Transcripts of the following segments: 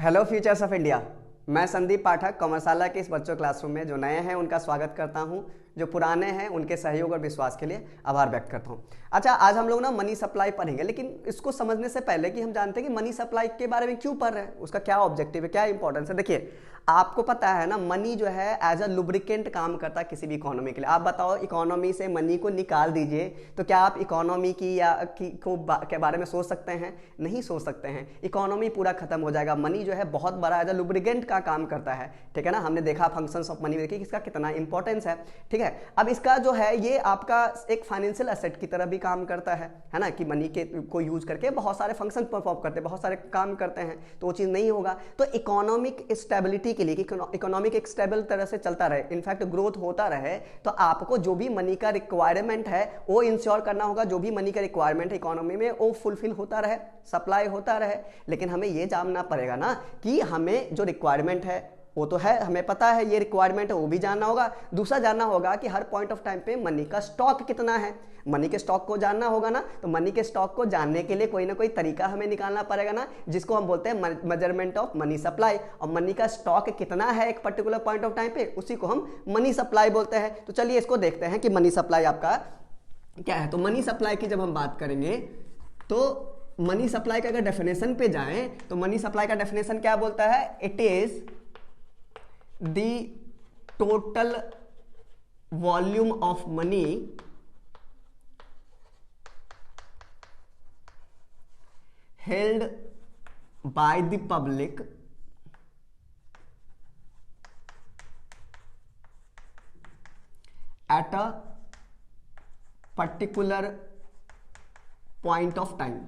Hello futures of India. मैं संदीप पाठक कॉमर्साला के इस बच्चों क्लासरूम में जो नए हैं उनका स्वागत करता हूं, जो पुराने हैं उनके सहयोग और विश्वास के लिए आभार व्यक्त करता हूं। अच्छा, आज हम लोग ना मनी सप्लाई पढ़ेंगे, लेकिन इसको समझने से पहले कि हम जानते हैं कि मनी सप्लाई के बारे में क्यों पढ़ रहे हैं, उसका क्या ऑब्जेक्टिव है, क्या इंपॉर्टेंस है। देखिए, आपको पता है ना, मनी जो है एज अ लुब्रिकेंट काम करता है किसी भी इकोनॉमी के लिए। आप बताओ, इकोनॉमी से मनी को निकाल दीजिए तो क्या आप इकोनॉमी की या के बारे में सोच सकते हैं? नहीं सोच सकते हैं। इकोनॉमी पूरा खत्म हो जाएगा। मनी जो है बहुत बड़ा एज अ लुब्रिकेंट का काम करता है, ठीक है ना। हमने देखा फंक्शंस ऑफ मनी में, देखिए इसका कितना इंपॉर्टेंस है, ठीक है। अब इसका जो है ये आपका एक फाइनेंशियल एसेट की तरह भी काम करता है ना, कि मनी के को यूज करके बहुत सारे फंक्शन परफॉर्म करते हैं, बहुत सारे काम करते हैं, तो वो चीज़ नहीं होगा। तो इकोनॉमिक स्टेबिलिटी के लिए, कि इकोनॉमिक एक स्टेबल तरह से चलता रहे, इनफैक्ट ग्रोथ होता रहे, तो आपको जो भी मनी का रिक्वायरमेंट है वो इंश्योर करना होगा। जो भी मनी का रिक्वायरमेंट है इकोनॉमी में वो फुलफिल होता रहे, सप्लाई होता रहे। लेकिन हमें ये जानना पड़ेगा ना कि हमें जो रिक्वायरमेंट है वो तो है, हमें पता है ये रिक्वायरमेंट है, वो भी जानना होगा। दूसरा जानना होगा कि हर पॉइंट ऑफ टाइम पे मनी का स्टॉक कितना है। मनी के स्टॉक को जानना होगा ना, तो मनी के स्टॉक को जानने के लिए कोई ना कोई तरीका हमें निकालना पड़ेगा ना, जिसको हम बोलते हैं मेजरमेंट ऑफ मनी सप्लाई। और मनी का स्टॉक कितना है एक पर्टिकुलर पॉइंट ऑफ टाइम पे, उसी को हम मनी सप्लाई बोलते हैं। तो चलिए इसको देखते हैं कि मनी सप्लाई आपका क्या है। तो मनी सप्लाई की जब हम बात करेंगे तो मनी सप्लाई का अगर डेफिनेशन पे जाएं तो मनी सप्लाई का डेफिनेशन क्या बोलता है? It is the total volume of money held by the public at a particular point of time।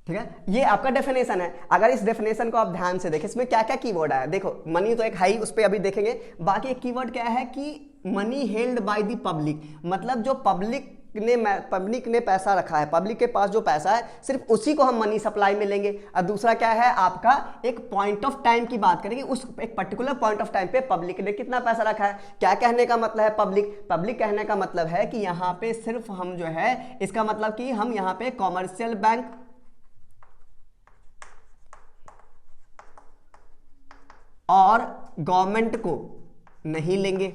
ठीक है, ये आपका डेफिनेशन है। अगर इस डेफिनेशन को आप ध्यान से देखें, इसमें क्या क्या कीवर्ड आया। देखो, मनी तो एक हाई, उस पर अभी देखेंगे। बाकी एक कीवर्ड क्या है कि money held by the public, मतलब जो पब्लिक ने पैसा रखा है, पब्लिक के पास जो पैसा है सिर्फ उसी को हम मनी सप्लाई में लेंगे। और दूसरा क्या है आपका, एक पॉइंट ऑफ टाइम की बात करेंगे, उस एक पर्टिकुलर पॉइंट ऑफ टाइम पे पब्लिक ने कितना पैसा रखा है। क्या कहने का मतलब है पब्लिक कहने का मतलब है कि यहाँ पे सिर्फ हम जो है, इसका मतलब कि हम यहाँ पे कॉमर्शियल बैंक और गवर्नमेंट को नहीं लेंगे,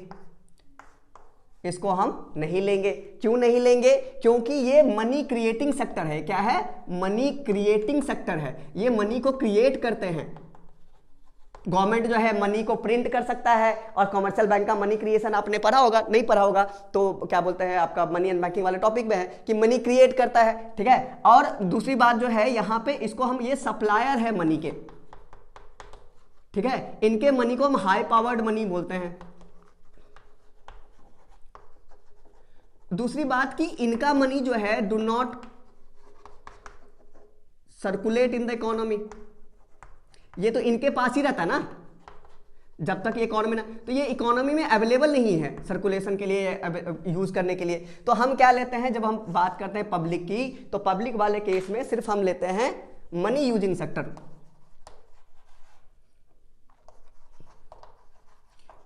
इसको हम नहीं लेंगे। क्यों नहीं लेंगे? क्योंकि ये मनी क्रिएटिंग सेक्टर है। क्या है? मनी क्रिएटिंग सेक्टर है। ये मनी को क्रिएट करते हैं। गवर्नमेंट जो है मनी को प्रिंट कर सकता है, और कमर्शियल बैंक का मनी क्रिएशन आपने पढ़ा होगा, नहीं पढ़ा होगा तो क्या बोलते हैं, आपका मनी एंड बैंकिंग वाले टॉपिक में है कि मनी क्रिएट करता है, ठीक है। और दूसरी बात जो है यहाँ पे, इसको हम, ये सप्लायर है मनी के, ठीक है। इनके मनी को हम हाई पावर्ड मनी बोलते हैं। दूसरी बात कि इनका मनी जो है do not circulate in the economy, ये तो इनके पास ही रहता ना जब तक ये इकोनॉमी ना, तो ये इकोनॉमी में अवेलेबल नहीं है सर्कुलेशन के लिए, यूज करने के लिए। तो हम क्या लेते हैं, जब हम बात करते हैं पब्लिक की, तो पब्लिक वाले केस में सिर्फ हम लेते हैं money using sector,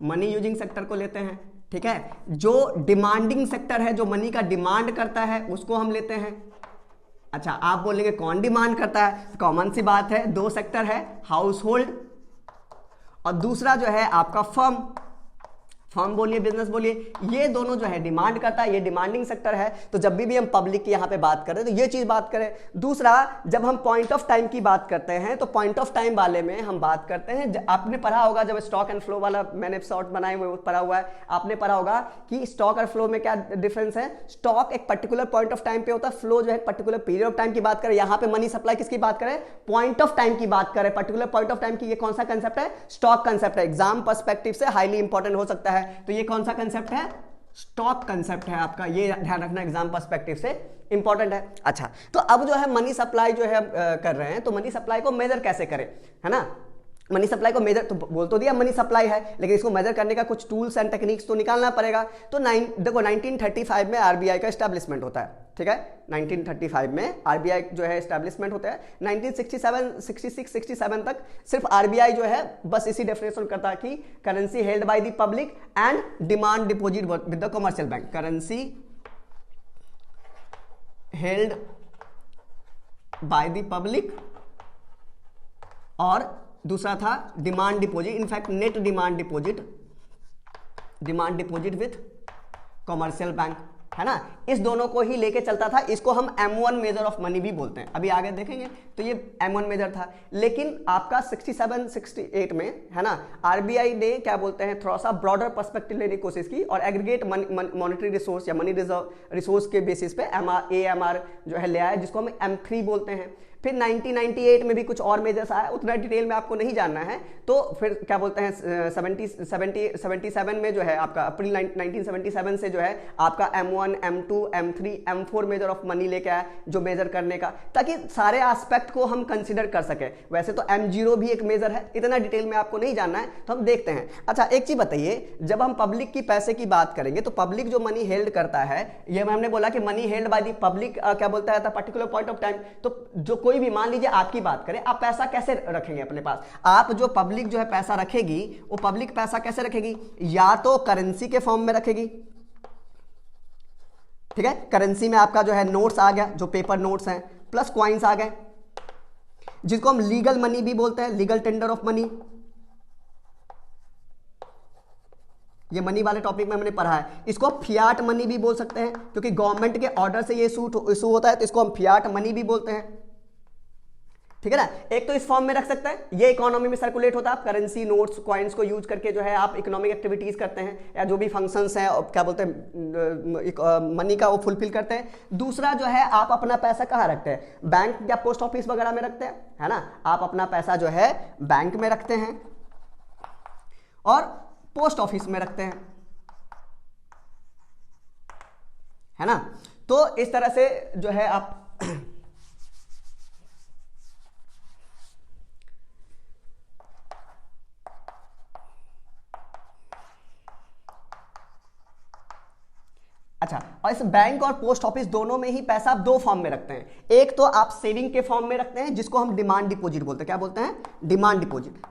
money using sector को लेते हैं, ठीक है। जो डिमांडिंग सेक्टर है, जो मनी का डिमांड करता है, उसको हम लेते हैं। अच्छा, आप बोलेंगे कौन डिमांड करता है? कॉमन सी बात है, दो सेक्टर है, हाउस होल्ड और दूसरा जो है आपका फर्म बोलिए, बिजनेस बोलिए, ये दोनों जो है डिमांड करता है, ये डिमांडिंग सेक्टर है। तो जब भी हम पब्लिक की यहाँ पे बात करें तो ये चीज बात करें। दूसरा, जब हम पॉइंट ऑफ टाइम की बात करते हैं तो पॉइंट ऑफ टाइम वाले में हम बात करते हैं, आपने पढ़ा होगा जब स्टॉक एंड फ्लो वाला मैंने शॉर्ट बनाए हुए पढ़ा हुआ है, आपने पढ़ा होगा कि स्टॉक और फ्लो में क्या डिफरेंस है। स्टॉक एक पर्टिकुलर पॉइंट ऑफ टाइम पे होता है, फ्लो जो है पर्टिकुलर पीरियड ऑफ टाइम की बात करें। यहाँ पे मनी सप्लाई किसकी बात करें? पॉइंट ऑफ टाइम की बात करें, पर्टिकुलर पॉइंट ऑफ टाइम की। ये कौन सा कंसेप्ट है? स्टॉक कंसेप्ट है। एग्जाम पर्सपेक्टिव से हाईली इंपॉर्टेंट हो सकता है। तो ये कौन सा कंसेप्ट है? स्टॉक कंसेप्ट है आपका, ये ध्यान रखना, एग्जाम पर्सपेक्टिव से इंपॉर्टेंट है। अच्छा, तो अब जो है मनी सप्लाई जो है कर रहे हैं, तो मनी सप्लाई को मेजर कैसे करें, है ना। मनी सप्लाई को मेजर तो बोल तो दिया मनी सप्लाई है, लेकिन इसको मेजर करने का कुछ टूल्स एंड टेक्निक्स तो निकालना पड़ेगा। तो देखो 1935 में आरबीआई का एस्टैब्लिशमेंट होता है, ठीक है। 1935 में आरबीआई जो है एस्टैब्लिशमेंट होता है। 1967 66 67 तक सिर्फ आरबीआई जो है बस इसी डेफिनेशन करता है कि currency held by the public and demand deposit with the commercial bank, currency held by the public, और दूसरा था demand deposit, in fact net demand deposit with commercial bank, है ना। इस दोनों को ही लेके चलता था। इसको हम M1 मेजर ऑफ मनी भी बोलते हैं, अभी आगे देखेंगे। तो ये M1 मेजर था। लेकिन आपका 67-68 में, है ना, आरबीआई ने क्या बोलते हैं, थोड़ा सा ब्रॉडर पर्सपेक्टिव लेने की कोशिश की और एग्रीगेट मॉनेटरी रिसोर्स या मनी रिसोर्स के बेसिस पे AMR जो है ले आया, जिसको हम M3 बोलते हैं। फिर 1998 में भी कुछ और मेजर्स आया, उतना डिटेल में आपको नहीं जानना है। तो फिर क्या बोलते हैं 77 में जो है आपका अप्रैल 1977 से जो है आपका M1, M2, M3, M4 measure of money लेके आया, जो मेजर करने का, ताकि सारे एस्पेक्ट को हम कंसिडर कर सके। वैसे तो M0 भी एक मेजर है, इतना डिटेल में आपको नहीं जानना है, तो हम देखते हैं। अच्छा, एक चीज बताइए, जब हम पब्लिक की पैसे की बात करेंगे तो पब्लिक जो मनी हेल्ड करता है, ये हमने बोला कि money held by the public क्या बोलता है, पर्टिकुलर पॉइंट ऑफ टाइम। तो जो कोई भी, मान लीजिए आपकी बात करें, आप पैसा कैसे रखेंगे अपने पास, आप जो पब्लिक जो है पैसा रखेगी, वो पब्लिक पैसा कैसे रखेगी, या तो करेंसी के फॉर्म में रखेगी, ठीक है, करेंसी में आपका जो है नोट्स आ गया, जो पेपर नोट्स हैं, प्लस क्वाइंस आ गए, जिसको हम लीगल मनी भी बोलते हैं, लीगल टेंडर ऑफ मनी। ये मनी वाले टॉपिक में हमने पढ़ा है। इसको फियाट मनी भी बोल सकते हैं, क्योंकि गवर्नमेंट के ऑर्डर से ये इशू होता है, तो इसको हम फियाट मनी भी बोलते हैं, ठीक है ना। एक तो इस फॉर्म में रख सकते हैं, ये इकोनॉमी में सर्कुलेट होता है, आप करेंसी, नोट्स, कॉइन्स को यूज करके जो है आप इकोनॉमिक एक्टिविटीज करते हैं, या जो भी फंक्शंस हैं क्या बोलते हैं मनी का, वो फुलफिल करते हैं। दूसरा जो है, आप अपना पैसा कहाँ रखते हैं, बैंक या पोस्ट ऑफिस वगैरह में रखते हैं, है ना। आप अपना पैसा जो है बैंक में रखते हैं और पोस्ट ऑफिस में रखते हैं, है ना। तो इस तरह से जो है आप अच्छा, और इस बैंक और पोस्ट ऑफिस दोनों में ही पैसा आप दो फॉर्म में रखते हैं। एक तो आप सेविंग के फॉर्म में रखते हैं, जिसको हम डिमांड डिपॉजिट बोलते हैं। क्या बोलते हैं, डिमांड डिपॉजिट।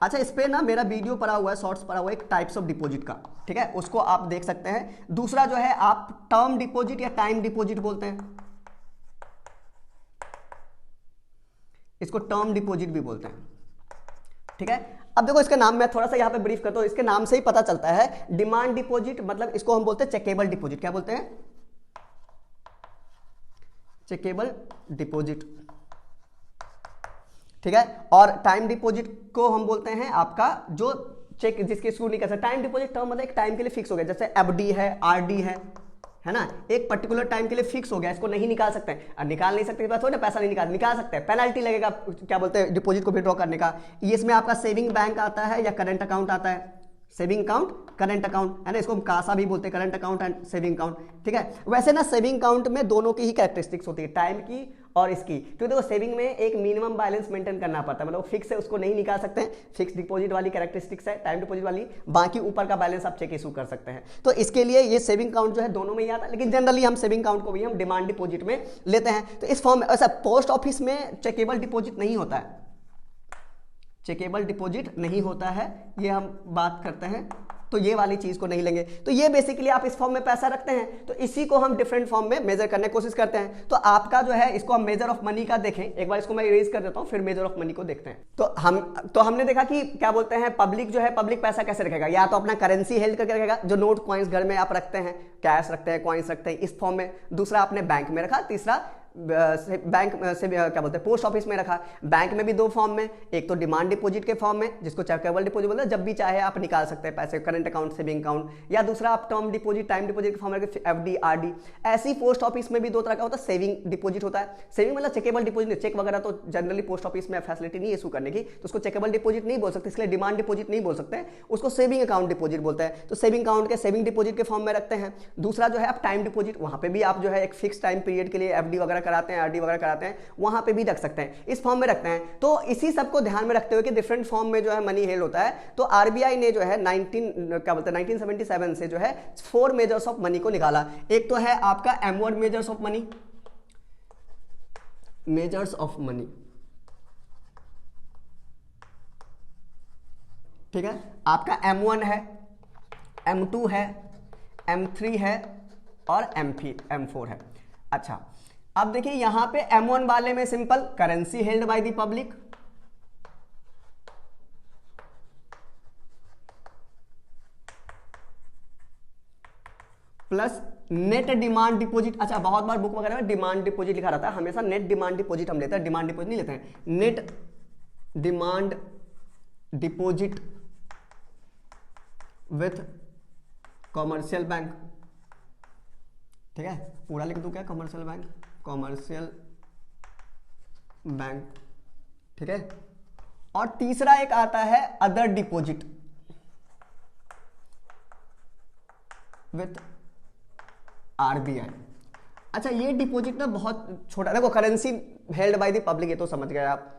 अच्छा, इस पे ना मेरा वीडियो पड़ा हुआ है, शॉर्ट्स पड़ा हुआ है, एक टाइप्स ऑफ डिपॉजिट का, ठीक है, उसको आप देख सकते हैं। दूसरा जो है आप टर्म डिपॉजिट या टाइम डिपॉजिट बोलते हैं, इसको टर्म डिपॉजिट भी बोलते हैं, ठीक है। अब देखो, इसका नाम मैं थोड़ा सा यहां पे ब्रीफ करता हूं, इसके नाम से ही पता चलता है। डिमांड डिपॉजिट मतलब इसको हम बोलते हैं चेकेबल डिपॉजिट। क्या बोलते हैं, चेकेबल डिपॉजिट, ठीक है। और टाइम डिपॉजिट को हम बोलते हैं आपका जो चेक जिसके शुरू नहीं कर सकते। टाइम डिपॉजिट टर्म मतलब एक टाइम के लिए फिक्स हो गया, जैसे एफडी है, आरडी है ना, एक पर्टिकुलर टाइम के लिए फिक्स हो गया, इसको नहीं निकाल सकते हैं। और निकाल नहीं सकते, थोड़ा ना पैसा नहीं निकाल सकते हैं, पेनल्टी लगेगा क्या बोलते हैं डिपॉजिट को विड्रॉ करने का। ये इसमें आपका सेविंग बैंक आता है या करंट अकाउंट आता है, सेविंग अकाउंट, करंट अकाउंट, है ना, इसको हम कासा भी बोलते हैं, current account and saving account, ठीक है। वैसे ना सेविंग अकाउंट में दोनों की ही कैरेक्टरिस्टिक्स होती है, टाइम की और इसकी। क्योंकि देखो सेविंग में एक मिनिमम बैलेंस मेंटेन करना पड़ता है, मतलब फिक्स है, उसको नहीं निकाल सकते हैं, फिक्स डिपॉजिट वाली कैरेक्टरिस्टिक्स है, टाइम डिपॉजिट वाली, बाकी ऊपर का बैलेंस आप चेक इशू कर सकते हैं। तो इसके लिए ये सेविंग अकाउंट जो है दोनों में ही आता है, लेकिन जनरली हम सेविंग अकाउंट को भी हम डिमांड डिपॉजिट में लेते हैं। तो इस फॉर्म में ऐसा पोस्ट ऑफिस में चेकेबल डिपॉजिट नहीं होता है, चेकेबल डिपॉजिट नहीं होता है, ये हम बात करते हैं, तो ये वाली चीज को नहीं लेंगे। तो ये बेसिकली आप इस फॉर्म में पैसा रखते हैं, तो इसी को हम डिफरेंट फॉर्म में मेजर करने की कोशिश करते हैं। तो आपका जो है, इसको हम मेजर ऑफ मनी का देखें, एक बार इसको मैं इरेज कर देता हूं, फिर मेजर ऑफ मनी को देखते हैं। तो हमने देखा कि क्या बोलते हैं, पब्लिक जो है, पब्लिक पैसा कैसे रखेगा, या तो अपना करेंसी हेल्ड करके रखेगा, जो नोट कॉइन्स घर में आप रखते हैं, कैश रखते हैं, कॉइन्स रखते हैं, इस फॉर्म में। दूसरा आपने बैंक में रखा, तीसरा बैंक से क्या बोलते हैं पोस्ट ऑफिस में रखा। बैंक में भी दो फॉर्म में, एक तो डिमांड डिपॉजिट के फॉर्म में, जिसको चेकेबल डिपॉजिट बोलते हैं, जब भी चाहे आप निकाल सकते हैं पैसे, करंट अकाउंट, सेविंग अकाउंट, या दूसरा आप टर्म डिपॉजिट, टाइम डिपॉजिट के फॉर्म में रखते, एफडी, आरडी। ऐसी पोस्ट ऑफिस में भी दो तरह का होता है, सेविंग डिपॉजिट होता है। सेविंग मतलब चेकेबल डिपॉजिट, चेक वगैरह तो जनरली पोस्ट ऑफिस में फैसिलिटी नहीं इशू करने की, तो उसको चेकेबल डिपॉजिट नहीं बोल सकते, इसलिए डिमांड डिपॉजिट नहीं बोल सकते, उसको सेविंग अकाउंट डिपॉजिट बोलते हैं। तो सेविंग अकाउंट के सेविंग डिपॉजिट के फॉर्म में रखते हैं। दूसरा जो है आप टाइम डिपॉजिट, वहां पे भी आप जो है एक फिक्स टाइम पीरियड के लिए एफडी वगैरह कराते हैं, आरडी वगैरह कराते हैं, वहां पे भी रख सकते हैं, इस फॉर्म में रखते हैं। तो इसी सब को ध्यान में रखते हुए कि डिफरेंट फॉर्म में जो है मनी हेल्ड होता है, तो आरबीआई ने जो है 1977 से जो है 4 मेजर्स ऑफ मनी को निकाला। एक तो है आपका M1 measures of money, measures of money, ठीक है। आपका M1 है, M2 है, M3 है, और M4 है। अच्छा, अब देखिए यहां पे M1 वाले में simple currency held by the public, plus net demand deposit. अच्छा, बहुत बार बुक वगैरह में डिमांड डिपॉजिट लिखा रहता है, हमेशा नेट डिमांड डिपॉजिट हम लेते हैं, डिमांड डिपॉजिट नहीं लेते हैं। Net demand deposit with commercial bank, ठीक है, पूरा लिख दूं क्या, कॉमर्शियल बैंक, कॉमर्शियल बैंक, ठीक है। और तीसरा एक आता है अदर डिपॉजिट विथ आरबीआई। अच्छा, ये डिपॉजिट ना बहुत छोटा, देखो currency held by the public ये तो समझ गए आप,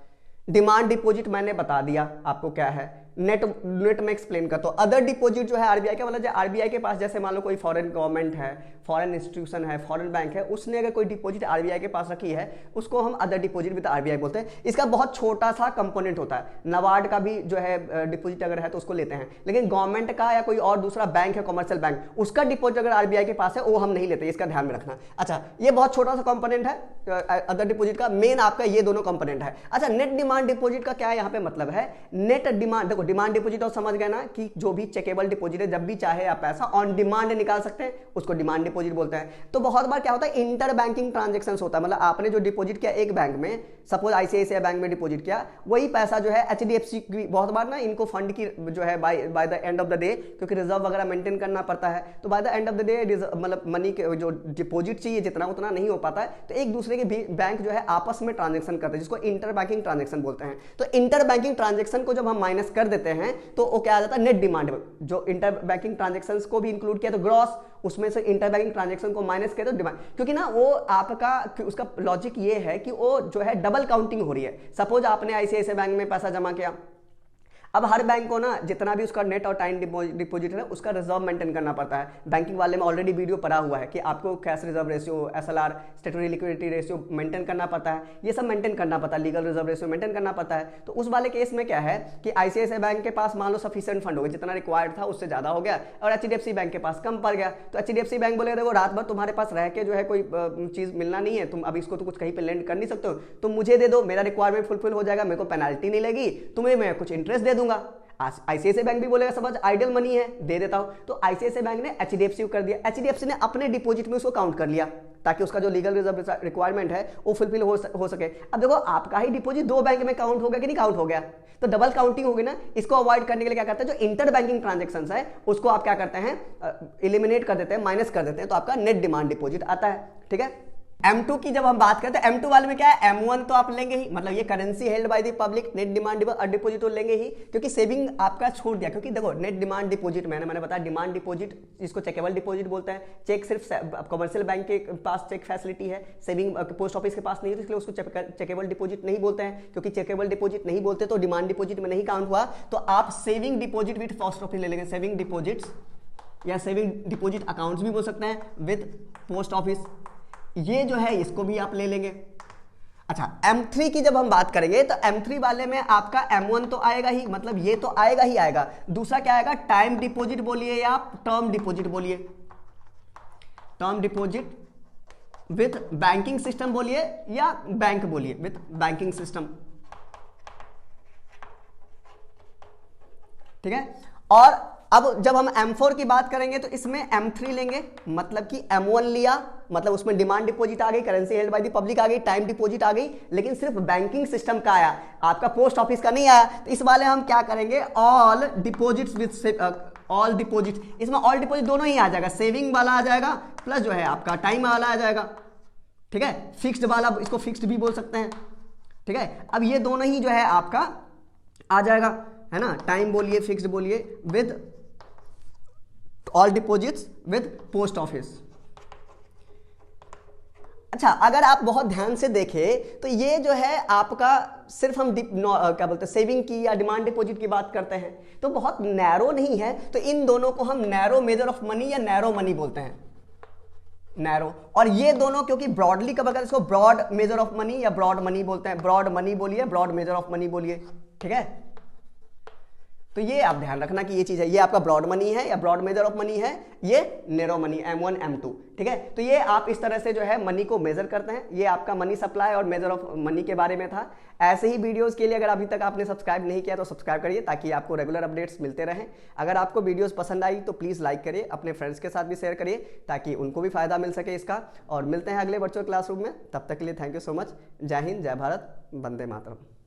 डिमांड डिपॉजिट मैंने बता दिया आपको क्या है, नेट में एक्सप्लेन करता हूं। अदर डिपॉजिट जो है आरबीआई का, मतलब आरबीआई के पास जैसे मान लो कोई फॉरेन गवर्नमेंट है, फॉरेन इंस्टीट्यूशन है, फॉरेन बैंक है, उसने अगर कोई डिपॉजिट आरबीआई के पास रखी है उसको हम अदर डिपॉजिट विद आरबीआई बोलते हैं। इसका बहुत छोटा सा कंपोनेंट होता है, नाबार्ड का भी जो है डिपॉजिट अगर है तो उसको लेते हैं, लेकिन गवर्नमेंट का या कोई और दूसरा बैंक है कमर्शियल बैंक, उसका डिपॉजिट अगर आरबीआई के पास है वो हम नहीं लेते, इसका ध्यान में रखना। अच्छा, ये बहुत छोटा सा कंपोनेंट है अदर डिपॉजिट का, मेन आपका ये दोनों कंपोनेंट है। अच्छा, नेट डिमांड डिपॉजिट का क्या यहाँ पे मतलब है, नेट डिमांड, देखो डिमांड डिपॉजिट और समझ गए ना कि जो भी चेकेबल डिपॉजिट है, जब भी चाहे आप पैसा ऑन डिमांड निकाल सकते हैं, उसको डिमांड डिपॉजिट बोलते हैं। तो बहुत बार क्या होता है, इंटर बैंकिंग ट्रांजैक्शंस होता है, मतलब आपने जो डिपॉजिट किया एक बैंक में, सपोज आईसीआईसीआई बैंक में डिपॉजिट किया, वही पैसा जो है एचडीएफसी की, बहुत बार ना इनको फंड की जो है by the end of the day, क्योंकि रिजर्व वगैरह मेंटेन करना पड़ता है, तो by the end of the day मतलब मनी के जो डिपॉजिट चाहिए जितना उतना नहीं हो पाता है, तो एक दूसरे के बैंक जो है आपस में ट्रांजेक्शन करते हैं, जिसको इंटर बैंकिंग ट्रांजेक्शन बोलते हैं। तो इंटर बैंकिंग ट्रांजेक्शन को जब हम माइनस कर देते हैं तो वो क्या आ जाता है, नेट डिमांड। जो इंटर बैंकिंग ट्रांजेक्शंस को भी इंक्लूड किया तो ग्रॉस, उसमें से इंटर बैंकिंग ट्रांजेक्शन को माइनस किया तो डिमांड, क्योंकि ना वो आपका उसका लॉजिक ये है कि वो जो है डबल काउंटिंग हो रही है। सपोज आपने आईसीआईसीआई बैंक में पैसा जमा किया, अब हर बैंक को ना जितना भी उसका नेट और टाइम डिपॉजिट है उसका रिजर्व मेंटेन करना पड़ता है। बैंकिंग वाले में ऑलरेडी वीडियो पड़ा हुआ है कि आपको cash reserve ratio, SLR, statutory liquidity ratio maintain करना पड़ता है, ये सब मेंटेन करना पड़ता है, लीगल रिजर्व रेशियो मेंटेन करना पड़ता है। तो उस वाले केस में क्या है कि आईसीआईसीआई बैंक के पास मान लो सफिशिएंट फंड हो गया, जितना रिक्वायर्ड था उससे ज्यादा हो गया, और एचडीएफसी बैंक के पास कम पड़ गया, तो एचडीएफसी बैंक बोले देखो रात भर तुम्हारे पास रह के जो है कोई चीज मिलना नहीं है, तुम अब इसको तो कुछ कहीं पे लेंड कर नहीं सकते हो, तुम मुझे दे दो, मेरा रिक्वायरमेंट फुलफिल हो जाएगा, मेरे को पेनाल्टी नहीं लगी, तुम्हें मैं कुछ इंटरेस्ट दे दूंगा। आईसीआईसीआई बैंक भी बोलेगा समझ आइडियल मनी है, दे देता हूं, तो आईसीआईसीआई बैंक ने एचडीएफसी को कर दिया, एचडीएफसी ने अपने डिपॉजिट में उसको काउंट कर लिया ताकि उसका जो लीगल रिजर्व रिक्वायरमेंट है वो फुलफिल हो सके। अब देखो आपका ही डिपॉजिट दो बैंक में काउंट हो गया कि नहीं काउंट हो गया, तो डबल काउंटिंग होगी ना। इसको अवॉइड करने के लिए क्या करते हैं, जो इंटर बैंकिंग ट्रांजेक्शंस है उसको आप क्या करते हैं, एलिमिनेट कर देते हैं, माइनस कर देते हैं, तो आपका नेट डिमांड डिपॉजिट आता है। ठीक है, M2 की जब हम बात करते हैं, M2 वाले में क्या है, M1 तो आप लेंगे ही, मतलब ये currency held by the public, net demand deposit तो लेंगे ही, क्योंकि सेविंग आपका छोड़ दिया, क्योंकि देखो नेट डिमांड डिपॉजिट मैंने बताया, डिमांड डिपॉजिट जिसको चेकेबल डिपॉजिट बोलते हैं, चेक सिर्फ कमर्शियल बैंक के पास चेक फैसिलिटी है, सेविंग पोस्ट ऑफिस के पास नहीं है, तो इसलिए उसको चेकेबल डिपॉजिट नहीं बोलते हैं, क्योंकि चेकेबल डिपॉजिट नहीं बोलते तो डिमांड डिपॉजिट में नहीं काउंट हुआ। तो आप saving deposit with post office ले लेंगे, सेविंग डिपॉजिट्स या सेविंग डिपॉजिट अकाउंट्स भी बोल सकते हैं विद पोस्ट ऑफिस, ये जो है इसको भी आप ले लेंगे। अच्छा, M3 की जब हम बात करेंगे तो M3 वाले में आपका M1 तो आएगा ही, मतलब ये तो आएगा ही आएगा, दूसरा क्या आएगा, टाइम डिपॉजिट बोलिए या टर्म डिपॉजिट बोलिए, term deposit with banking system बोलिए या बैंक बोलिए, विथ बैंकिंग सिस्टम। ठीक है, और अब जब हम M4 की बात करेंगे तो इसमें M3 लेंगे, मतलब कि M1 लिया, मतलब उसमें डिमांड डिपॉजिट आ गई, currency held by the public आ गई, टाइम डिपॉजिट आ गई, लेकिन सिर्फ बैंकिंग सिस्टम का आया, आपका पोस्ट ऑफिस का नहीं आया। तो इस वाले हम क्या करेंगे, all deposits with all deposit, इसमें ऑल डिपॉजिट दोनों ही आ जाएगा, सेविंग वाला आ जाएगा प्लस जो है आपका टाइम वाला आ जाएगा। ठीक है, फिक्स्ड वाला, इसको फिक्स्ड भी बोल सकते हैं। ठीक है, अब ये दोनों ही जो है आपका आ जाएगा, है ना, टाइम बोलिए, फिक्स्ड बोलिए, with all deposits with post office. अच्छा, अगर आप बहुत ध्यान से देखें तो ये जो है आपका सिर्फ हम क्या बोलते हैं, सेविंग की या डिमांड डिपॉजिट की बात करते हैं, तो बहुत नैरो नहीं है, तो इन दोनों को हम नैरो मेजर ऑफ मनी या नैरो मनी बोलते हैं, नैरो। और ये दोनों क्योंकि ब्रॉडली कवर करते हैं, इसको ब्रॉड मेजर ऑफ मनी या ब्रॉड मनी बोलते हैं, ब्रॉड मनी बोलिए, ब्रॉड मेजर ऑफ मनी बोलिए। ठीक है, तो ये आप ध्यान रखना कि ये चीज़ है, ये आपका ब्रॉड मनी है या ब्रॉड मेजर ऑफ मनी है, ये नैरो मनी M1 M2, ठीक है। तो ये आप इस तरह से जो है मनी को मेजर करते हैं। ये आपका मनी सप्लाई और मेजर ऑफ मनी के बारे में था। ऐसे ही वीडियोस के लिए अगर अभी तक आपने सब्सक्राइब नहीं किया तो सब्सक्राइब करिए ताकि आपको रेगुलर अपडेट्स मिलते रहें। अगर आपको वीडियोस पसंद आई तो प्लीज़ लाइक करिए, अपने फ्रेंड्स के साथ भी शेयर करिए ताकि उनको भी फायदा मिल सके इसका। और मिलते हैं अगले वर्चुअल क्लासरूम में, तब तक के लिए थैंक यू सो मच। जय हिंद, जय भारत, वंदे मातरम।